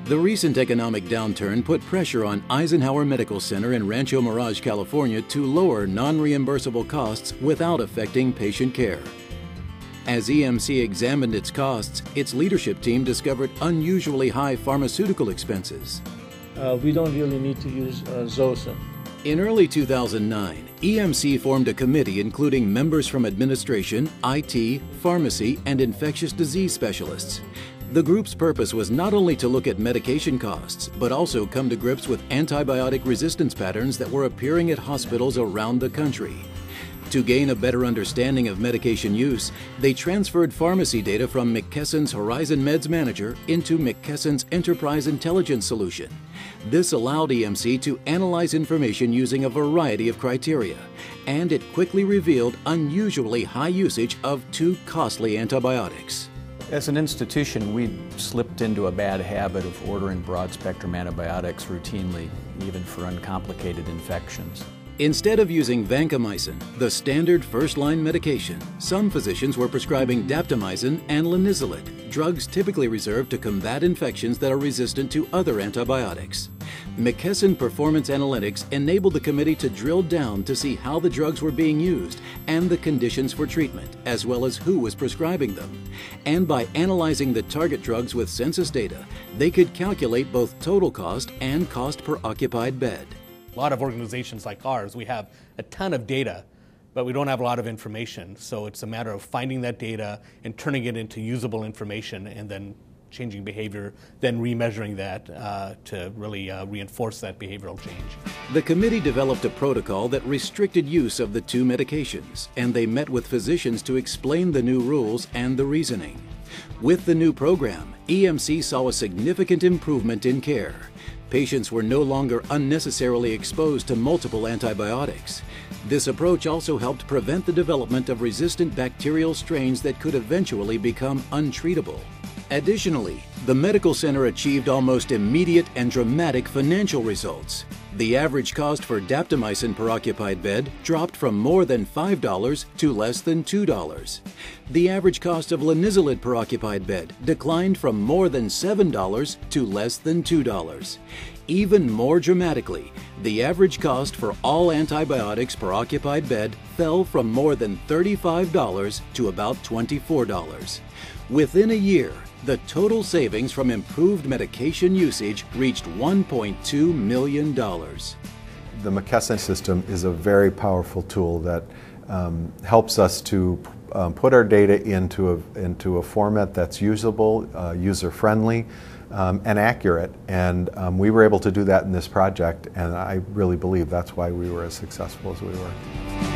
The recent economic downturn put pressure on Eisenhower Medical Center in Rancho Mirage, California to lower non-reimbursable costs without affecting patient care. As EMC examined its costs, its leadership team discovered unusually high pharmaceutical expenses. We don't really need to use Zosyn. In early 2009, EMC formed a committee including members from administration, IT, pharmacy, and infectious disease specialists. The group's purpose was not only to look at medication costs, but also come to grips with antibiotic resistance patterns that were appearing at hospitals around the country. To gain a better understanding of medication use, they transferred pharmacy data from McKesson's Horizon Meds Manager into McKesson's Enterprise Intelligence solution. This allowed EMC to analyze information using a variety of criteria, and it quickly revealed unusually high usage of two costly antibiotics. As an institution, we slipped into a bad habit of ordering broad-spectrum antibiotics routinely, even for uncomplicated infections. Instead of using vancomycin, the standard first-line medication, some physicians were prescribing daptomycin and linezolid, drugs typically reserved to combat infections that are resistant to other antibiotics. McKesson Performance Analytics enabled the committee to drill down to see how the drugs were being used and the conditions for treatment, as well as who was prescribing them. And by analyzing the target drugs with census data, they could calculate both total cost and cost per occupied bed. A lot of organizations like ours, we have a ton of data, but we don't have a lot of information. So it's a matter of finding that data and turning it into usable information and then changing behavior, then remeasuring that to really reinforce that behavioral change. The committee developed a protocol that restricted use of the two medications, and they met with physicians to explain the new rules and the reasoning. With the new program, EMC saw a significant improvement in care. Patients were no longer unnecessarily exposed to multiple antibiotics. This approach also helped prevent the development of resistant bacterial strains that could eventually become untreatable. Additionally, the medical center achieved almost immediate and dramatic financial results. The average cost for daptomycin per occupied bed dropped from more than $5 to less than $2. The average cost of linezolid per occupied bed declined from more than $7 to less than $2. Even more dramatically, the average cost for all antibiotics per occupied bed fell from more than $35 to about $24. Within a year, the total savings from improved medication usage reached $1.2 million. The McKesson system is a very powerful tool that helps us to put our data into a format that's usable, user-friendly, and accurate. And we were able to do that in this project, and I really believe that's why we were as successful as we were.